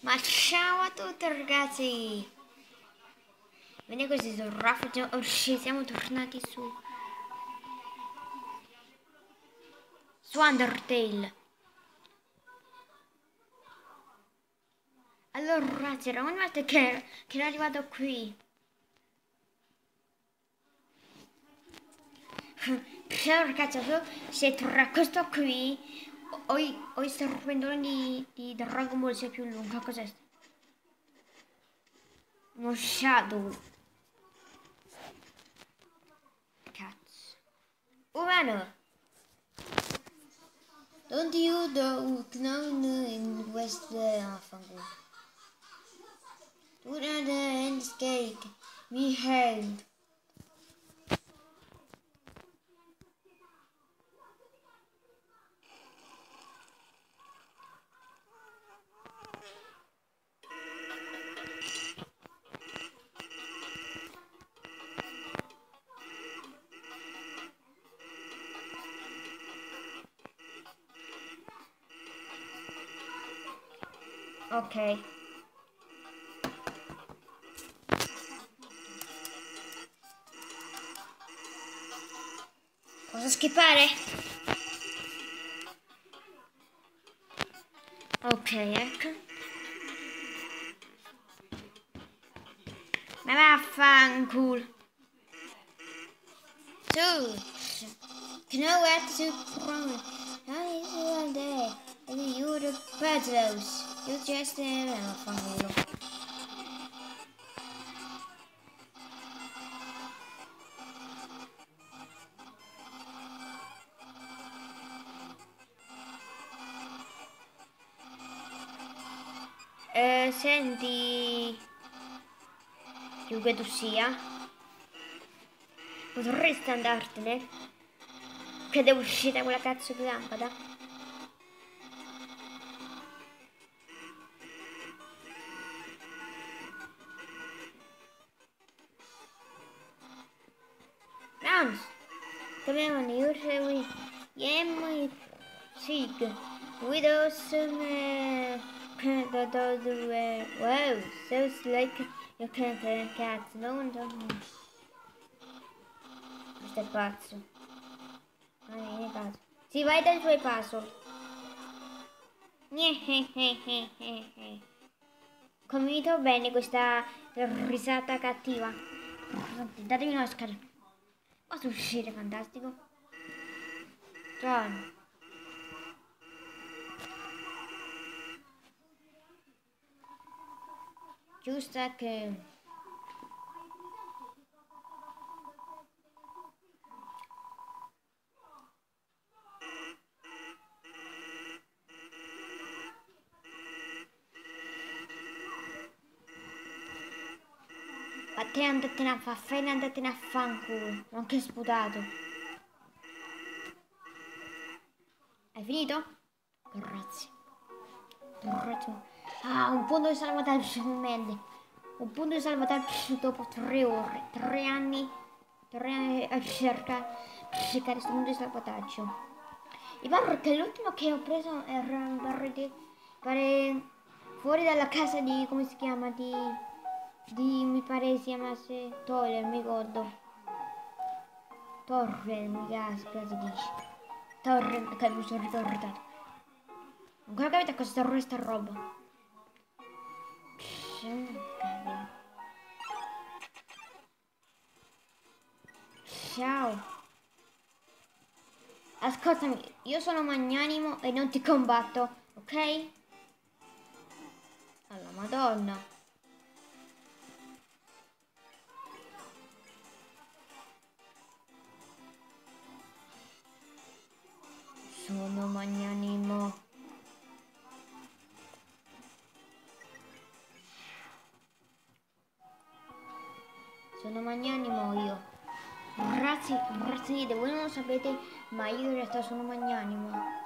Ma ciao a tutti ragazzi! Vedi questi sono Raffa, siamo tornati su Undertale. Allora ragazzi, era una volta che ero arrivato qui. Però ragazzi, se tra questo qui o il serpentone di Dragon Ball sia più lungo, cos'è? Uno shadow. Cazzo. Umano! Don't you know in West fanculo. Durante and skate, we held. Ok. Posso skippare? Ok, ecco. Ma vaffanculo. So, know where to from. How is it all day? And you the puzzles. You just vaffanculo. Senti, chiunque tu sia, potresti andartene? Che devo uscire da quella cazzo di lampada? Rams, come on, usually, yeah, my sick. Widows, wow, sounds like you can't cats, no one don't. Questo è pazzo. Non è pazzo. Si vai dai tuoi puzzle. Commento bene questa risata cattiva. Datemi un Oscar. Posso uscire, fantastico. Ciao. Giusto che... A te andatene a fare, andatene a fanculo. Non che sputato. Hai finito? Grazie. Grazie. Ah, un punto di salvataggio finalmente. Un punto di salvataggio dopo 3 ore. 3 anni. 3 anni a cercare questo punto di salvataggio. Mi pare che l'ultimo che ho preso era pare fuori dalla casa di, come si chiama, mi pare si chiamasse Toiler, mi ricordo. Torre, si dice. Torre, che mi sono ricordato. Ancora capite cosa sta sta roba? Ciao. Ascoltami, io sono magnanimo e non ti combatto, ok? Alla Madonna. Sono magnanimo. Sono magnanimo io. Grazie mille, voi non lo sapete, ma io in realtà sono magnanimo.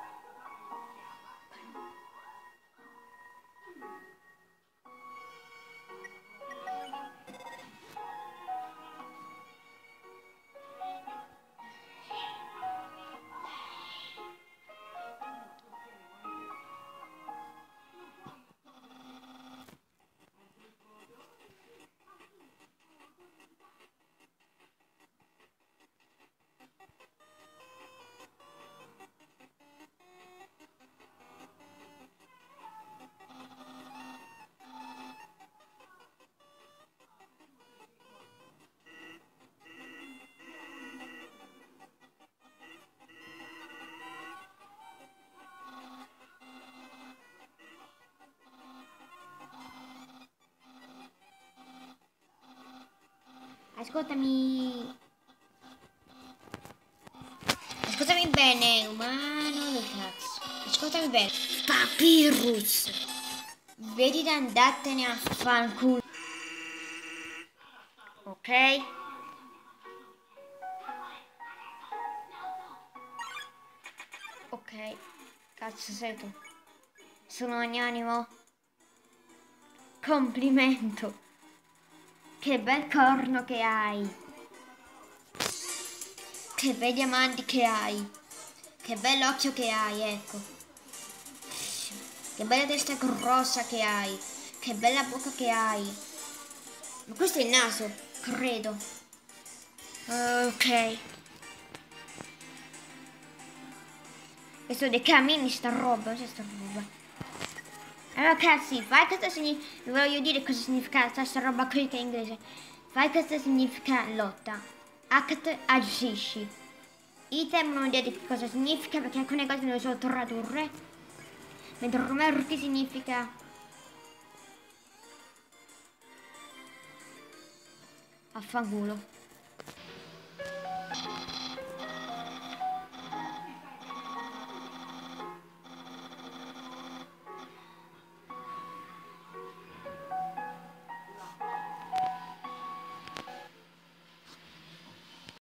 Ascoltami. Ascoltami bene, umano del cazzo. Ascoltami bene. Papyrus. Vedi di andartene a fanculo. Ok? Ok. Cazzo sei tu? Sono ogni animo? Complimento. Che bel corno che hai. Che bei diamanti che hai. Che bell'occhio che hai, ecco. Che bella testa grossa che hai. Che bella bocca che hai. Ma questo è il naso, credo. Ok. Questo dei cammini sta roba, c'è sta roba. Allora cazzi, fai cosa significa. Vi voglio dire cosa significa sta roba qui che è inglese. Fai cosa significa lotta. Act agisci. Item non dire che cosa significa perché alcune cose non le so tradurre. Mentre Romerti significa affanculo.